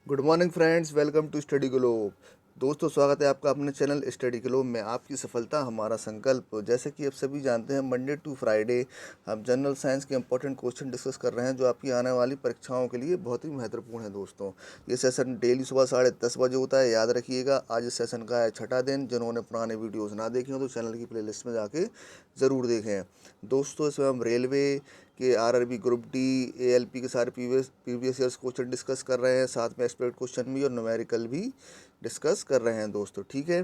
Good morning friends, welcome to study globe. दोस्तों, स्वागत है आपका अपने चैनल स्टडी ग्लोब में। आपकी सफलता हमारा संकल्प। जैसे कि आप सभी जानते हैं, मंडे टू फ्राइडे हम जनरल साइंस के इंपॉर्टेंट क्वेश्चन डिस्कस कर रहे हैं जो आपकी आने वाली परीक्षाओं के लिए बहुत ही महत्वपूर्ण है। दोस्तों, ये सेशन डेली सुबह 10:30 बजे होता है, याद रखिएगा। आज इस सेशन का है छठा दिन। जिन्होंने पुराने वीडियोज़ ना देखे हो तो चैनल की प्लेलिस्ट में जाके ज़रूर देखें। दोस्तों, इसमें हम रेलवे के आरआरबी ग्रुप डी एएलपी के सारे प्रीवियस ईयर्स क्वेश्चन डिस्कस कर रहे हैं, साथ में एक्सपेक्ट क्वेश्चन भी और न्यूमेरिकल भी डिस्कस कर रहे हैं दोस्तों। ठीक है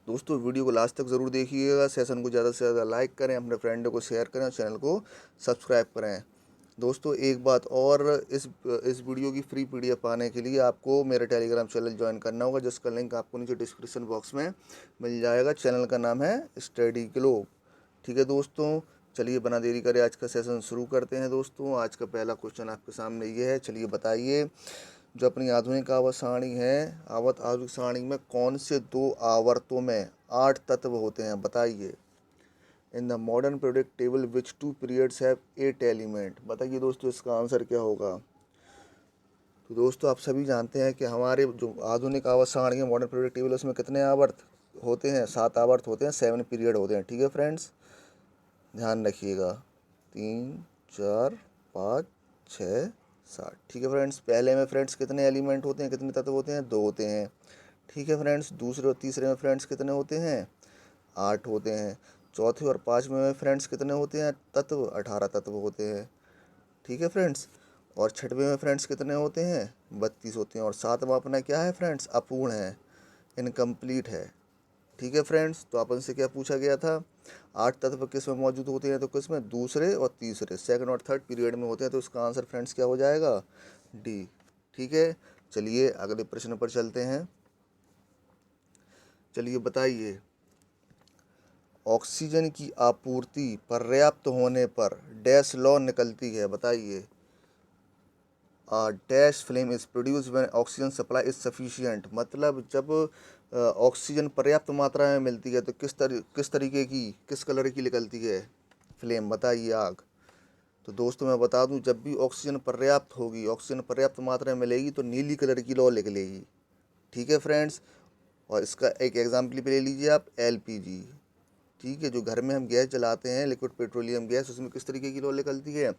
दोस्तों, वीडियो को लास्ट तक ज़रूर देखिएगा। सेशन को ज़्यादा से ज़्यादा लाइक करें, अपने फ्रेंड को शेयर करें और चैनल को सब्सक्राइब करें। दोस्तों, एक बात और, इस वीडियो की फ्री पीडीएफ पाने के लिए आपको मेरे टेलीग्राम चैनल ज्वाइन करना होगा, जिसका लिंक आपको नीचे डिस्क्रिप्शन बॉक्स में मिल जाएगा। चैनल का नाम है स्टडी ग्लोब। ठीक है दोस्तों, चलिए बिना देरी करे आज का सेशन शुरू करते हैं। दोस्तों, आज का पहला क्वेश्चन आपके सामने ये है। चलिए बताइए, जो अपनी आधुनिक आवर्त सारणी है, आधुनिक सारणी में कौन से दो आवर्तों में 8 तत्व होते हैं? बताइए। In the modern periodic table which 2 periods have 8 element? बताइए दोस्तों, इसका आंसर क्या होगा? तो दोस्तों, आप सभी जानते हैं कि हमारे जो आधुनिक आवर्त सारणी है, मॉडर्न पीरियोडिक टेबल, उसमें कितने आवर्त होते हैं? 7 आवर्त होते हैं, 7 पीरियड होते हैं। ठीक है फ्रेंड्स, ध्यान रखिएगा। 3, 4, 5, 6, 7। ठीक है फ्रेंड्स, पहले में फ्रेंड्स कितने एलिमेंट होते हैं, कितने तत्व होते हैं? 2 होते हैं। ठीक है फ्रेंड्स, दूसरे और तीसरे में फ्रेंड्स कितने होते हैं? 8 होते हैं। चौथे और पाँचवें में फ्रेंड्स कितने होते हैं तत्व? 18 तत्व होते हैं। ठीक है फ्रेंड्स, और छठवें में फ्रेंड्स कितने होते हैं? 32 होते हैं। और सातवां अपना क्या है फ्रेंड्स? अपूर्ण है, इनकम्प्लीट है। ठीक है फ्रेंड्स, तो अपन से क्या पूछा गया था? 8 तत्व किस में मौजूद होते हैं? तो किस में? दूसरे और तीसरे, सेकंड और थर्ड पीरियड में होते हैं। तो इसका आंसर फ्रेंड्स क्या हो जाएगा? डी। ठीक है, चलिए अगले प्रश्न पर चलते हैं। चलिए बताइए, ऑक्सीजन की आपूर्ति पर्याप्त होने पर डैश लॉ निकलती है? बताइए। Dash flame is produce when oxygen supply is sufficient. मतलब जब ऑक्सीजन पर्याप्त मात्रा में मिलती है तो किस तरीके की, किस कलर की निकलती है फ्लेम? बताइए, आग। तो दोस्तों, मैं बता दूं, जब भी ऑक्सीजन पर्याप्त होगी, ऑक्सीजन पर्याप्त मात्रा में मिलेगी तो नीली कलर की लौ निकलेगी। ठीक है फ्रेंड्स, और इसका एक एग्जाम्पल पे ले लीजिए आप, एलपीजी। ठीक है, जो घर में हम गैस जलाते हैं, लिक्विड पेट्रोलियम गैस, उसमें किस तरीके की लौ निकलती है?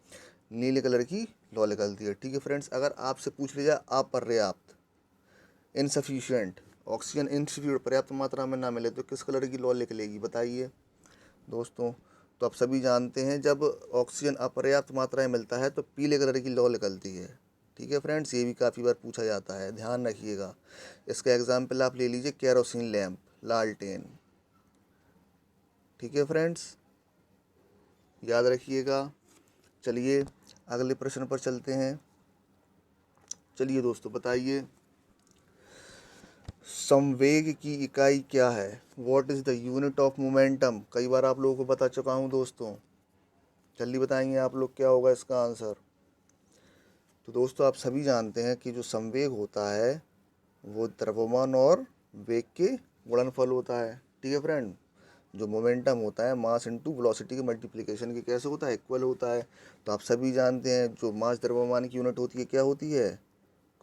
नीले कलर की लौ निकलती है। ठीक है फ्रेंड्स, अगर आपसे पूछ लिया अपर्याप्त, इनसफिशिएंट, ऑक्सीजन इनसफिशिएंट, पर्याप्त मात्रा में ना मिले तो किस कलर की लौ निकलेगी? बताइए दोस्तों। तो आप सभी जानते हैं, जब ऑक्सीजन अपर्याप्त मात्रा में मिलता है तो पीले कलर की लौ निकलती है। ठीक है फ्रेंड्स, ये भी काफ़ी बार पूछा जाता है, ध्यान रखिएगा। इसका एग्जाम्पल आप ले लीजिए, केरोसिन लैम्प, लालटेन। ठीक है फ्रेंड्स, याद रखिएगा। चलिए अगले प्रश्न पर चलते हैं। चलिए दोस्तों बताइए, संवेग की इकाई क्या है? What is the unit of momentum? कई बार आप लोगों को बता चुका हूँ दोस्तों, जल्दी बताएंगे आप लोग क्या होगा इसका आंसर। तो दोस्तों, आप सभी जानते हैं कि जो संवेग होता है वो द्रव्यमान और वेग के गुणनफल होता है। ठीक है फ्रेंड, जो मोमेंटम होता है मास इनटू वेलोसिटी के मल्टीप्लिकेशन के कैसे होता है? इक्वल होता है। तो आप सभी जानते हैं, जो मास द्रव्यमान की यूनिट होती है क्या होती है?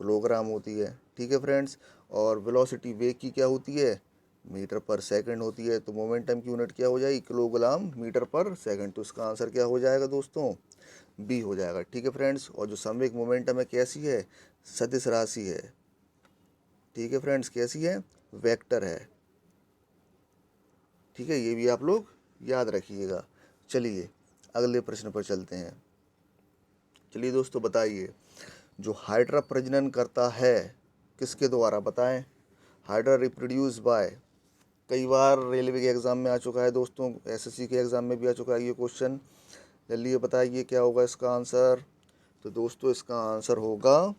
किलोग्राम होती है। ठीक है फ्रेंड्स, और वेलोसिटी वेग की क्या होती है? मीटर पर सेकंड होती है। तो मोमेंटम की यूनिट क्या हो जाएगी? किलोग्राम मीटर पर सेकंड। तो इसका आंसर क्या हो जाएगा दोस्तों? बी हो जाएगा। ठीक है फ्रेंड्स, और जो संवेग मोमेंटम है कैसी है? सदिश राशि है। ठीक है फ्रेंड्स, कैसी है? वेक्टर है। ठीक है, ये भी आप लोग याद रखिएगा। चलिए अगले प्रश्न पर चलते हैं। चलिए दोस्तों बताइए, जो हाइड्रा प्रजनन करता है किसके द्वारा? बताएं। हाइड्रा रिप्रोड्यूस बाय, कई बार रेलवे के एग्ज़ाम में आ चुका है दोस्तों, एसएससी के एग्ज़ाम में भी आ चुका है ये क्वेश्चन। जल्दी बताइए क्या होगा इसका आंसर। तो दोस्तों, इसका आंसर होगा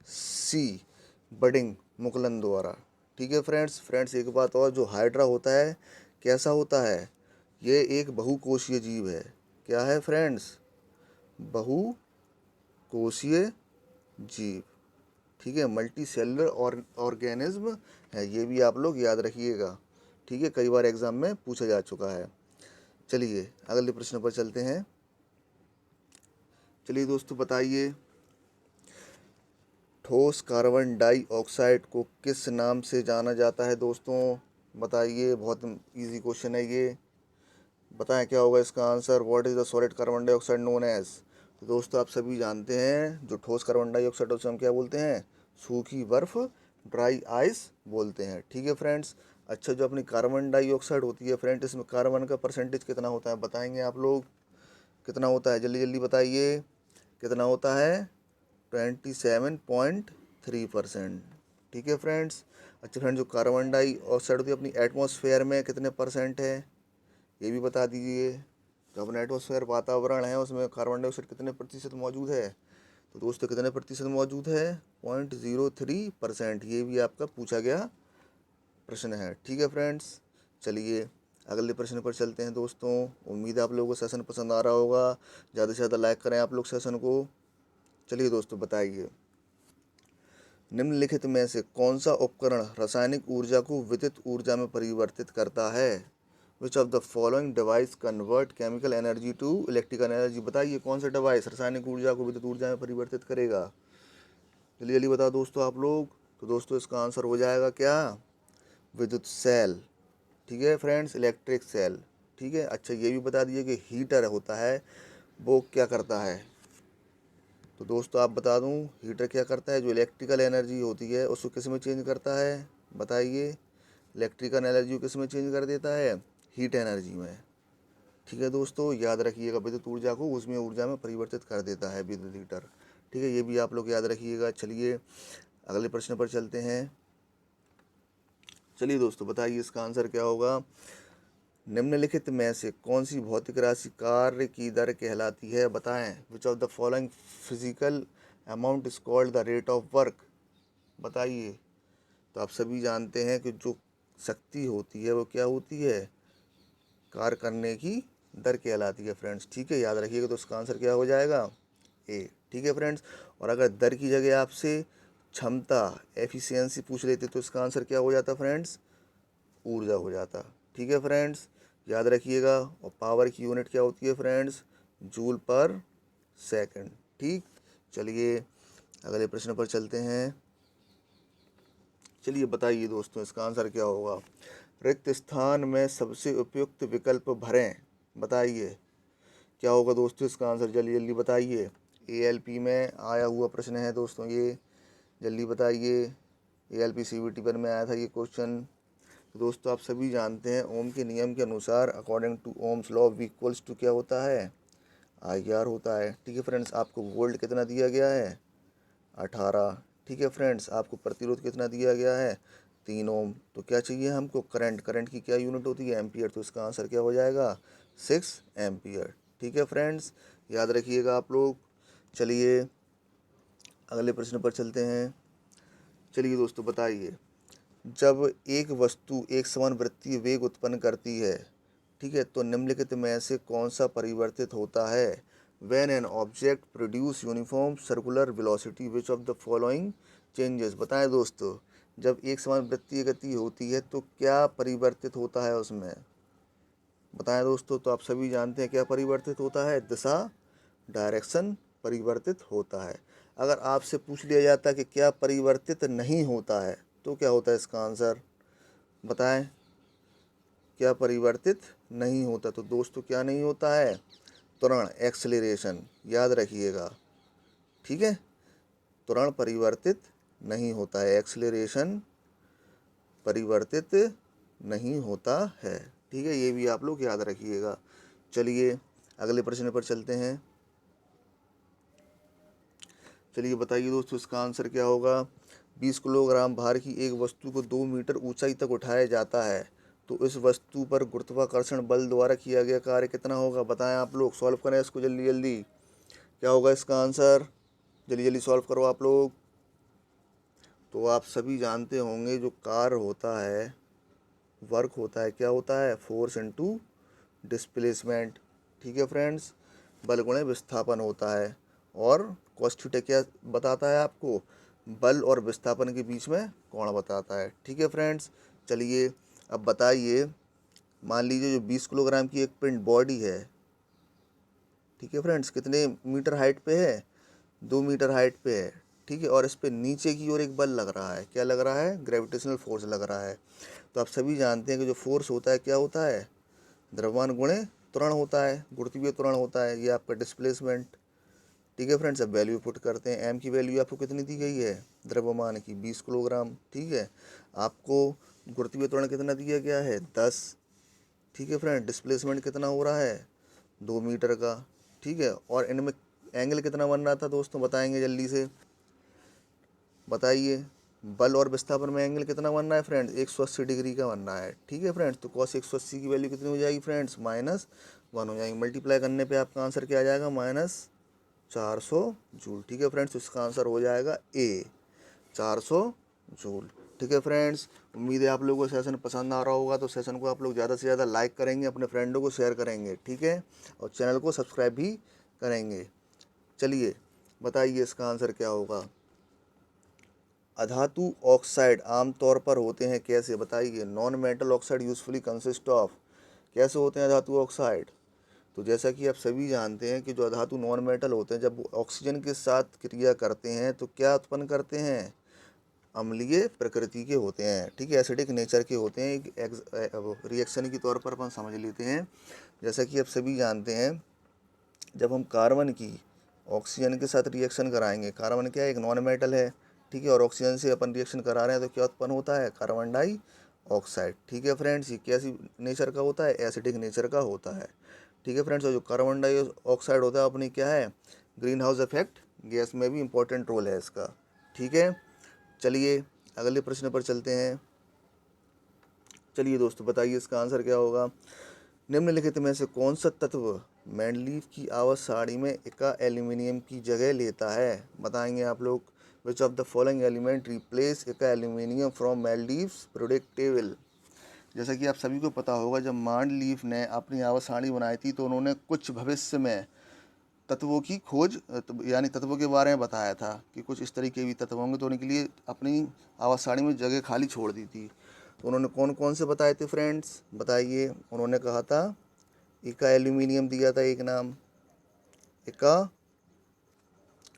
सी, बडिंग, मुकुलन द्वारा। ठीक है फ्रेंड्स, एक बात और, जो हाइड्रा होता है कैसा होता है? ये एक बहुकोशीय जीव है। क्या है फ्रेंड्स? बहुकोशीय जीव। ठीक है, मल्टी सेलुलर और ऑर्गेनिज्म है। ये भी आप लोग याद रखिएगा। ठीक है, कई बार एग्जाम में पूछा जा चुका है। चलिए अगले प्रश्न पर चलते हैं। चलिए दोस्तों बताइए, ठोस कार्बन डाइऑक्साइड को किस नाम से जाना जाता है दोस्तों? बताइए, बहुत इजी क्वेश्चन है ये। बताएं क्या होगा इसका answer. What is the solid carbon dioxide known as? तो दोस्तों आप सभी जानते हैं जो ठोस कार्बन डाइऑक्साइड उसे हम क्या बोलते हैं? सूखी बर्फ, ड्राई आइस बोलते हैं। ठीक है फ्रेंड्स। अच्छा, जो अपनी कार्बन डाइऑक्साइड होती है फ्रेंड्स, इसमें कार्बन का परसेंटेज कितना होता है बताएंगे आप लोग? कितना होता है, जल्दी जल्दी बताइए, कितना होता है? 27.3%। ठीक है फ्रेंड्स। अच्छा फ्रेंड्स, जो कार्बन डाइऑक्साइड होती है अपनी एटमॉस्फेयर में कितने परसेंट है, ये भी बता दीजिए। जो अपना एटमॉस्फेयर वातावरण है उसमें कार्बन डाइऑक्साइड कितने प्रतिशत मौजूद है? तो दोस्तों कितने प्रतिशत मौजूद है? 0.03%। ये भी आपका पूछा गया प्रश्न है। ठीक है फ्रेंड्स। चलिए अगले प्रश्न पर चलते हैं दोस्तों। उम्मीद है आप लोगों को सेशन पसंद आ रहा होगा। ज़्यादा से ज़्यादा लाइक करें आप लोग सेशन को। चलिए दोस्तों बताइए, निम्नलिखित में से कौन सा उपकरण रासायनिक ऊर्जा को विद्युत ऊर्जा में परिवर्तित करता है? Which of the following device convert chemical energy to electrical energy? बताइए कौन सा डिवाइस रासायनिक ऊर्जा को विद्युत ऊर्जा में परिवर्तित करेगा? जल्दी जल्दी बताओ दोस्तों आप लोग। तो दोस्तों इसका आंसर हो जाएगा क्या? विद्युत सेल। ठीक है फ्रेंड्स, इलेक्ट्रिक सेल। ठीक है। अच्छा, ये भी बता दीजिए कि हीटर होता है वो क्या करता है? तो दोस्तों आप बता दूं, हीटर क्या करता है? जो इलेक्ट्रिकल एनर्जी होती है उसको किस में चेंज करता है? बताइए, इलेक्ट्रिकल एनर्जी को किस में चेंज कर देता है? हीट एनर्जी में। ठीक है दोस्तों, याद रखिएगा, विद्युत ऊर्जा को उसमें ऊर्जा में परिवर्तित कर देता है विद्युत हीटर। ठीक है, ये भी आप लोग याद रखिएगा। चलिए अगले प्रश्न पर चलते हैं। चलिए दोस्तों बताइए इसका आंसर क्या होगा। निम्नलिखित में से कौन सी भौतिक राशि कार्य की दर कहलाती है? बताएं। विच of the following physical amount is called the rate of work? बताइए। तो आप सभी जानते हैं कि जो शक्ति होती है वो क्या होती है? कार्य करने की दर कहलाती है फ्रेंड्स। ठीक है, याद रखिएगा। तो इसका आंसर क्या हो जाएगा? ए। ठीक है फ्रेंड्स। और अगर दर की जगह आपसे क्षमता, एफिशिएंसी पूछ लेते तो इसका आंसर क्या हो जाता फ्रेंड्स? ऊर्जा हो जाता। ठीक है फ्रेंड्स, याद रखिएगा। और पावर की यूनिट क्या होती है फ्रेंड्स? जूल पर सेकंड। ठीक। चलिए अगले प्रश्न पर चलते हैं। चलिए बताइए दोस्तों इसका आंसर क्या होगा। रिक्त स्थान में सबसे उपयुक्त विकल्प भरें। बताइए क्या होगा दोस्तों इसका आंसर, जल्दी जल्दी बताइए। एएलपी में आया हुआ प्रश्न है दोस्तों ये, जल्दी बताइए। एएलपी सीबीटी पर में आया था ये क्वेश्चन। तो दोस्तों आप सभी जानते हैं ओम के नियम के अनुसार according to Ohm's law V equals to क्या होता है? IR होता है। ठीक है फ्रेंड्स, आपको वोल्ट कितना दिया गया है? 18। ठीक है फ्रेंड्स, आपको प्रतिरोध कितना दिया गया है? 3 ओम। तो क्या चाहिए हमको? करंट। करंट की क्या यूनिट होती है? एम्पियर। तो इसका आंसर क्या हो जाएगा? 6 एम्पियर। ठीक है फ्रेंड्स, याद रखिएगा आप लोग। चलिए अगले प्रश्न पर चलते हैं। चलिए दोस्तों बताइए, जब एक वस्तु एक समान वृत्तीय वेग उत्पन्न करती है, ठीक है, तो निम्नलिखित में से कौन सा परिवर्तित होता है? When an object produce uniform circular velocity which of the following changes? बताएं दोस्तों, जब एक समान वृत्तीय गति होती है तो क्या परिवर्तित होता है उसमें? बताएं दोस्तों। तो आप सभी जानते हैं क्या परिवर्तित होता है? दिशा, डायरेक्शन परिवर्तित होता है। अगर आपसे पूछ लिया जाता है कि क्या परिवर्तित नहीं होता है तो क्या होता है इसका आंसर? बताएं, क्या परिवर्तित नहीं होता? तो दोस्तों क्या नहीं होता है? त्वरण, एक्सेलरेशन। याद रखिएगा। ठीक है, त्वरण परिवर्तित नहीं होता है, एक्सेलरेशन परिवर्तित नहीं होता है। ठीक है, ये भी आप लोग याद रखिएगा। चलिए अगले प्रश्न पर चलते हैं। चलिए बताइए दोस्तों इसका आंसर क्या होगा। 20 किलोग्राम भार की एक वस्तु को 2 मीटर ऊंचाई तक उठाया जाता है, तो इस वस्तु पर गुरुत्वाकर्षण बल द्वारा किया गया कार्य कितना होगा? बताएं आप लोग, सॉल्व करें इसको जल्दी जल्दी। क्या होगा इसका आंसर? जल्दी जल्दी सॉल्व करो आप लोग। तो आप सभी जानते होंगे जो कार्य होता है, वर्क होता है, क्या होता है? Force into displacement. ठीक है फ्रेंड्स, बल गुणे विस्थापन होता है। और cos थीटा क्या बताता है आपको? बल और विस्थापन के बीच में कोण बताता है। ठीक है फ्रेंड्स। चलिए अब बताइए, मान लीजिए जो 20 किलोग्राम की एक पिंड बॉडी है, ठीक है फ्रेंड्स, कितने मीटर हाइट पे है? 2 मीटर हाइट पे है। ठीक है, और इस पे नीचे की ओर एक बल लग रहा है। क्या लग रहा है? ग्रेविटेशनल फोर्स लग रहा है। तो आप सभी जानते हैं कि जो फोर्स होता है क्या होता है? द्रव्यमान गुणे त्वरण होता है, गुरुत्वीय त्वरण होता है, ये आपका डिस्प्लेसमेंट। ठीक है फ्रेंड्स, अब वैल्यू पुट करते हैं। एम की वैल्यू आपको कितनी दी गई है? द्रव्यमान की 20 किलोग्राम। ठीक है, आपको गुरुत्वीय त्वरण कितना दिया गया है? 10। ठीक है फ्रेंड, डिस्प्लेसमेंट कितना हो रहा है? 2 मीटर का। ठीक है, और इनमें एंगल कितना बन रहा था दोस्तों, बताएंगे जल्दी से, बताइए। बल और विस्थापन में एंगल कितना बन रहा है फ्रेंड्स? 180 डिग्री का बन रहा है। ठीक है फ्रेंड्स, तो cos 180 की वैल्यू कितनी हो जाएगी फ्रेंड्स? -1 हो जाएगी। मल्टीप्लाई करने पे आपका आंसर क्या आ जाएगा? -400 जूल। ठीक है फ्रेंड्स, तो इसका आंसर हो जाएगा ए, 400 जूल। ठीक है फ्रेंड्स, उम्मीद है आप लोगों को सेशन पसंद आ रहा होगा। तो सेशन को आप लोग ज़्यादा से ज़्यादा लाइक करेंगे, अपने फ्रेंडों को शेयर करेंगे। ठीक है, और चैनल को सब्सक्राइब भी करेंगे। चलिए बताइए इसका आंसर क्या होगा। अधातु ऑक्साइड आमतौर पर होते हैं कैसे, बताइए। Non metal oxide usefully consist of, कैसे होते हैं अधातु ऑक्साइड? तो जैसा कि आप सभी जानते हैं कि जो अधातु नॉन मेटल होते हैं, जब वो ऑक्सीजन के साथ क्रिया करते हैं तो क्या उत्पन्न करते हैं? अम्लीय प्रकृति के होते हैं। ठीक है, एसिडिक नेचर के होते हैं। एक रिएक्शन के तौर पर अपन समझ लेते हैं। जैसा कि आप सभी जानते हैं, जब हम कार्बन की ऑक्सीजन के साथ रिएक्शन कराएंगे, कार्बन क्या है? एक नॉन मेटल है। ठीक है, और ऑक्सीजन से अपन रिएक्शन करा रहे हैं तो क्या उत्पन्न होता है? Carbon dioxide. ठीक है फ्रेंड्स, ये कैसी नेचर का होता है? एसिडिक नेचर का होता है। ठीक है फ्रेंड्स, और जो कार्बन डाई ऑक्साइड होता है अपनी क्या है? ग्रीन हाउस इफेक्ट गैस में भी इम्पोर्टेंट रोल है इसका। ठीक है, चलिए अगले प्रश्न पर चलते हैं। चलिए दोस्तों बताइए इसका आंसर क्या होगा। निम्नलिखित में से कौन सा तत्व मैंडलीफ की आवर्त सारणी में एका एल्यूमिनियम की जगह लेता है, बताएंगे आप लोग। विच of the following element replace एका एल्यूमिनियम फ्रॉम मैंडलीव्स प्रोडक्ट टेबल। जैसा कि आप सभी को पता होगा, जब मैंडलीफ ने अपनी आवर्त सारणी बनाई थी तो उन्होंने कुछ भविष्य में तत्वों की खोज यानी तत्वों के बारे में बताया था कि कुछ इस तरीके भी तत्व होंगे, तो उनके लिए अपनी आवास सारणी में जगह खाली छोड़ दी थी। तो उन्होंने कौन कौन से बताए थे फ्रेंड्स, बताइए। उन्होंने कहा था एका एल्यूमिनियम दिया था एक नाम, एका,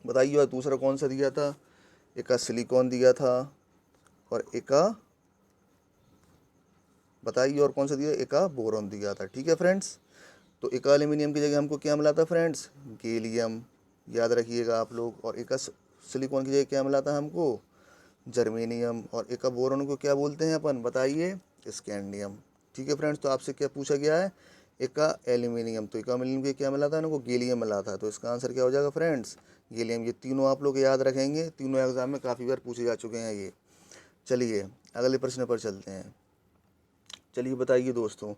बताइए, और दूसरा कौन सा दिया था? एका सिलिकॉन दिया था, और एका, बताइए और कौन सा दिया? एका बोरॉन दिया था। ठीक है फ्रेंड्स, तो एका एल्यूमिनियम की जगह हमको क्या मिला था फ्रेंड्स? गैलियम, याद रखिएगा आप लोग। और एका सिलिकॉन की जगह क्या मिला था हमको? जर्मेनियम। और एका बोरॉन को क्या बोलते हैं अपन, बताइए? स्कैंडियम। ठीक है फ्रेंड्स, तो आपसे क्या पूछा गया है? एका एल्यूमिनियम, तो एका एल्यूमिनियम के क्या मिला था इनको? गैलियम मिला था। तो इसका आंसर क्या हो जाएगा फ्रेंड्स? गैलियम। ये तीनों आप लोग याद रखेंगे, तीनों एग्जाम में काफ़ी बार पूछे जा चुके हैं ये। चलिए अगले प्रश्न पर चलते हैं। चलिए बताइए दोस्तों,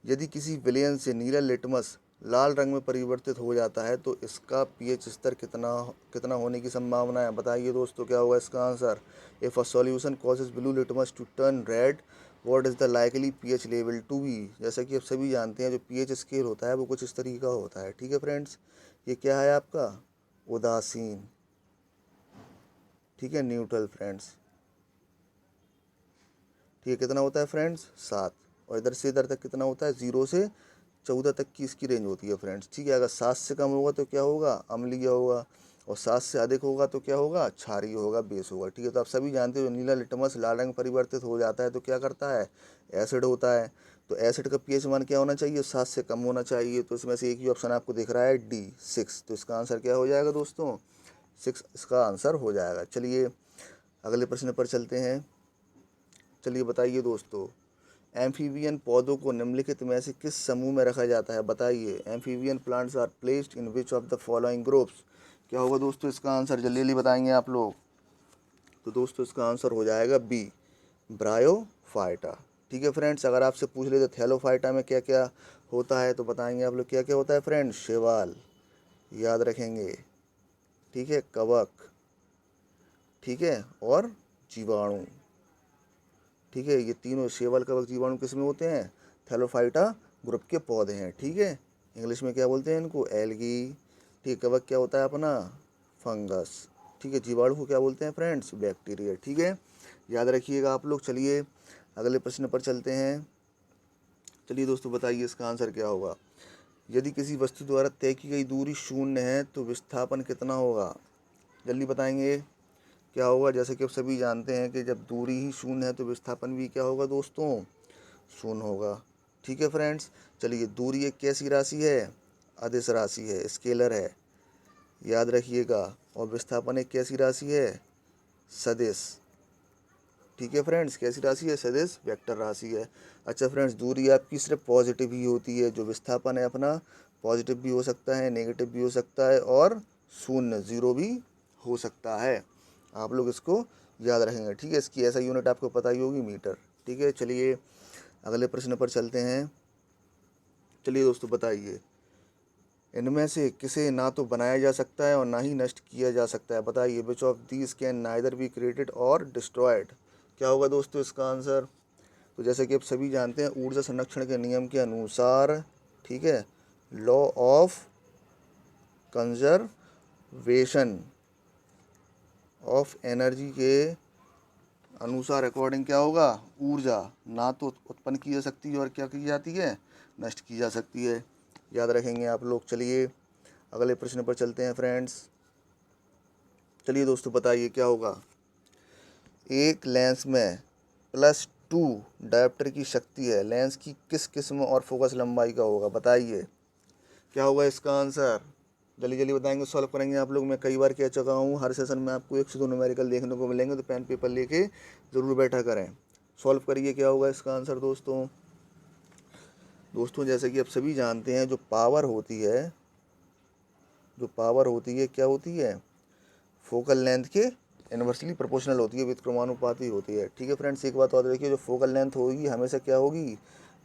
यदि किसी विलयन से नीला लिटमस लाल रंग में परिवर्तित हो जाता है तो इसका पीएच स्तर कितना कितना होने की संभावना है, बताइए दोस्तों क्या होगा इसका answer. If a solution causes blue litmus to turn red, what is the likely pH level to be. जैसा कि आप सभी जानते हैं, जो पीएच स्केल होता है वो कुछ इस तरीके का होता है। ठीक है फ्रेंड्स, ये क्या है आपका? उदासीन। ठीक है, न्यूट्रल फ्रेंड्स। ठीक है, कितना होता है फ्रेंड्स? 7। और इधर से इधर तक कितना होता है? 0 से 14 तक की इसकी रेंज होती है फ्रेंड्स। ठीक है, अगर 7 से कम होगा तो क्या होगा? अम्लीय होगा, और 7 से अधिक होगा तो क्या होगा? क्षारीय होगा, बेस होगा। ठीक है, तो आप सभी जानते हो नीला लिटमस लाल रंग परिवर्तित हो जाता है तो क्या करता है? एसिड होता है। तो एसिड का पीएच मान क्या होना चाहिए? 7 से कम होना चाहिए। तो इसमें से एक ही ऑप्शन आपको दिख रहा है, डी, 6। तो इसका आंसर क्या हो जाएगा दोस्तों? 6 इसका आंसर हो जाएगा। चलिए अगले प्रश्न पर चलते हैं। चलिए बताइए दोस्तों, एम्फीबियन पौधों को निम्नलिखित में से किस समूह में रखा जाता है, बताइए। Amphibian plants are placed in which of the following groups. क्या होगा दोस्तों इसका आंसर, जल्दी जल्दी बताएंगे आप लोग। तो दोस्तों इसका आंसर हो जाएगा बी, ब्रायोफाइटा। ठीक है फ्रेंड्स, अगर आपसे पूछ ले तो थैलोफाइटा में क्या क्या होता है तो बताएंगे आप लोग क्या क्या होता है फ्रेंड्स। शैवाल, याद रखेंगे। ठीक है, कवक, ठीक है, और जीवाणु। ठीक है, ये तीनों शैवाल, कवक, जीवाणु किस में होते हैं? थैलोफाइटा ग्रुप के पौधे हैं। ठीक है, इंग्लिश में क्या बोलते हैं इनको? एल्गी। ठीक, कवक क्या होता है अपना? फंगस। ठीक है, जीवाणु को क्या बोलते हैं फ्रेंड्स? बैक्टीरिया। ठीक है, याद रखिएगा आप लोग। चलिए अगले प्रश्न पर चलते हैं। चलिए दोस्तों बताइए इसका आंसर क्या होगा। यदि किसी वस्तु द्वारा तय की गई दूरी 0 है तो विस्थापन कितना होगा, जल्दी बताएंगे। क्या होगा, जैसे कि आप सभी जानते हैं कि जब दूरी ही शून्य है तो विस्थापन भी क्या होगा दोस्तों, शून्य होगा। ठीक है फ्रेंड्स, चलिए दूरी एक कैसी राशि है, अदिश राशि है, स्केलर है, याद रखिएगा। और विस्थापन एक कैसी राशि है, सदिश। ठीक है फ्रेंड्स, कैसी राशि है, सदिश वेक्टर राशि है। अच्छा फ्रेंड्स, दूरी आपकी सिर्फ पॉजिटिव ही होती है, जो विस्थापन है अपना पॉजिटिव भी हो सकता है, नेगेटिव भी हो सकता है और शून्य जीरो भी हो सकता है। आप लोग इसको याद रखेंगे। ठीक है, इसकी ऐसा यूनिट आपको पता ही होगी, मीटर। ठीक है, चलिए अगले प्रश्न पर चलते हैं। चलिए दोस्तों बताइए, इनमें से किसे ना तो बनाया जा सकता है और ना ही नष्ट किया जा सकता है, बताइए। Which of these can neither be created और डिस्ट्रॉयड। क्या होगा दोस्तों इसका आंसर। तो जैसे कि आप सभी जानते हैं, ऊर्जा संरक्षण के नियम के अनुसार, ठीक है, law of conservation of energy के अनुसार अकॉर्डिंग क्या होगा, ऊर्जा ना तो उत्पन्न की जा सकती है और क्या की जाती है, नष्ट की जा सकती है। याद रखेंगे आप लोग। चलिए अगले प्रश्न पर चलते हैं फ्रेंड्स। चलिए दोस्तों बताइए क्या होगा, एक लेंस में +2 डायोप्टर की शक्ति है, लेंस की किस किस्म और फोकस लंबाई का होगा, बताइए। क्या होगा इसका आंसर, जल्दी जल्दी बताएंगे, सॉल्व करेंगे आप लोग। मैं कई बार कह चुका हूँ, हर सेशन में आपको 1 से 2 न्यूमेरिकल देखने को मिलेंगे, तो पेन पेपर लेके ज़रूर बैठा करें, सॉल्व करिए। क्या होगा इसका आंसर दोस्तों। दोस्तों जैसे कि आप सभी जानते हैं, जो पावर होती है, क्या होती है, फोकल लेंथ के इन्वर्सली प्रोपोर्शनल होती है, व्युत्क्रमानुपाती होती है। ठीक है फ्रेंड्स, एक बात और देखिए, जो फोकल लेंथ होगी हमेशा क्या होगी,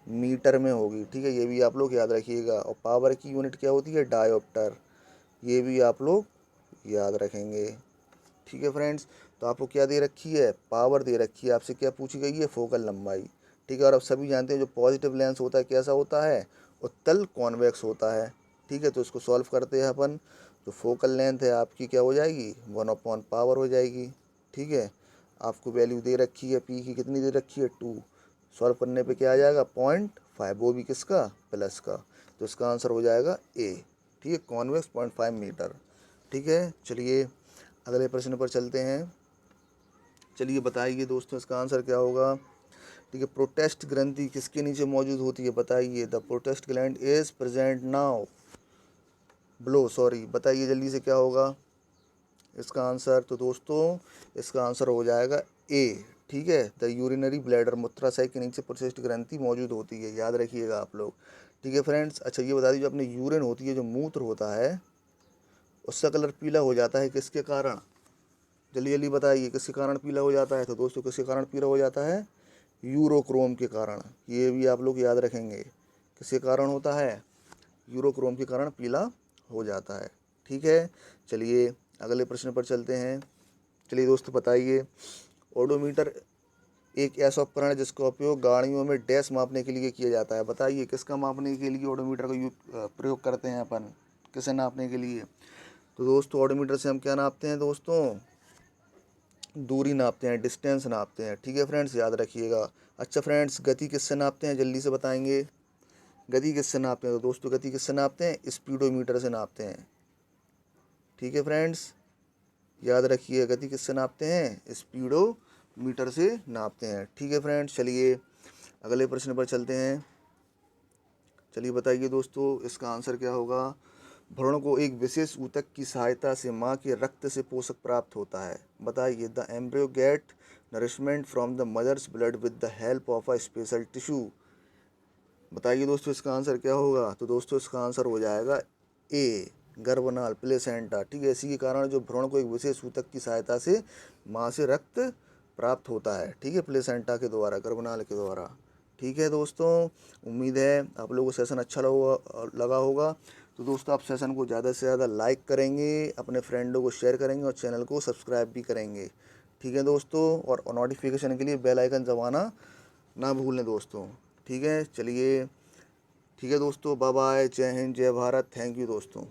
मीटर में होगी। ठीक है, ये भी आप लोग याद रखिएगा। और पावर की यूनिट क्या होती है, डायोप्टर, ये भी आप लोग याद रखेंगे। ठीक है फ्रेंड्स, तो आपको क्या दे रखी है, पावर दे रखी है, आपसे क्या पूछी गई है, फोकल लंबाई। ठीक है, और आप सभी जानते हैं जो पॉजिटिव लेंस होता है कैसा होता है, उत्तल कॉन्वेक्स होता है। ठीक है, तो इसको सॉल्व करते हैं अपन। जो फोकल लेंथ है आपकी क्या हो जाएगी, 1/पावर हो जाएगी। ठीक है, आपको वैल्यू दे रखी है, पी की कितनी दे रखी है, 2। सॉल्व करने पे क्या आ जाएगा, 0.5, वो भी किसका, प्लस का। तो इसका आंसर हो जाएगा ए। ठीक है, कॉन्वेक्स 0.5 मीटर। ठीक है, चलिए अगले प्रश्न पर चलते हैं। चलिए बताइए दोस्तों इसका आंसर क्या होगा। ठीक है, प्रोटेस्ट ग्रंथि किसके नीचे मौजूद होती है, बताइए। The protest gland is present now blow, sorry, बताइए जल्दी से क्या होगा इसका आंसर। तो दोस्तों इसका आंसर हो जाएगा ए। ठीक है, द यूरिनरी ब्लैडर, मूत्राशय के नीचे प्रोटेस्ट ग्रंथि मौजूद होती है, याद रखिएगा आप लोग। ठीक है फ्रेंड्स, अच्छा ये बता दीजिए, जो अपने यूरिन होती है, जो मूत्र होता है, उसका कलर पीला हो जाता है किसके कारण, जल्दी जल्दी बताइए किसके कारण पीला हो जाता है। तो दोस्तों किसके कारण पीला हो जाता है, यूरोक्रोम के कारण। ये भी आप लोग याद रखेंगे, किसके कारण होता है, यूरोक्रोम के कारण पीला हो जाता है। ठीक है, चलिए अगले प्रश्न पर चलते हैं। चलिए दोस्तों बताइए, ओडोमीटर एक ऐसा उपकरण है जिसका उपयोग गाड़ियों में डैश मापने के लिए किया जाता है, बताइए। किसका मापने के लिए ओडोमीटर का प्रयोग करते हैं अपन, किसे नापने के लिए। तो दोस्तों ओडोमीटर से हम क्या नापते हैं दोस्तों, दूरी नापते हैं, डिस्टेंस नापते हैं। ठीक है फ्रेंड्स, याद रखिएगा। अच्छा फ्रेंड्स, गति किससे नापते हैं, जल्दी से बताएंगे। गति किससे नापते हैं, तो दोस्तों गति किससे नापते हैं, स्पीडोमीटर से नापते हैं। ठीक है फ्रेंड्स, याद रखिए, गति किससे नापते हैं, स्पीडोमीटर से नापते हैं। ठीक है फ्रेंड्स, चलिए अगले प्रश्न पर चलते हैं। चलिए बताइए दोस्तों इसका आंसर क्या होगा। भ्रूण को एक विशेष ऊतक की सहायता से माँ के रक्त से पोषक प्राप्त होता है, बताइए। The embryo get nourishment from the mother's blood with the help of a special tissue, बताइए दोस्तों इसका आंसर क्या होगा। तो दोस्तों इसका आंसर हो जाएगा ए, गर्भनाल, प्लेसेंटा। ठीक है, इसी के कारण जो भ्रूण को एक विशेष ऊतक की सहायता से माँ से रक्त प्राप्त होता है। ठीक है, प्लेसेंटा के द्वारा, गर्भनाल के द्वारा। ठीक है दोस्तों, उम्मीद है आप लोगों को सेशन अच्छा लगा होगा। तो दोस्तों आप सेशन को ज़्यादा से ज़्यादा लाइक करेंगे, अपने फ्रेंडों को शेयर करेंगे और चैनल को सब्सक्राइब भी करेंगे। ठीक है दोस्तों, और नोटिफिकेशन के लिए बेल आइकन दबाना ना भूलें दोस्तों। ठीक है, चलिए ठीक है दोस्तों, बाय बाय, जय हिंद, जय भारत, थैंक यू दोस्तों।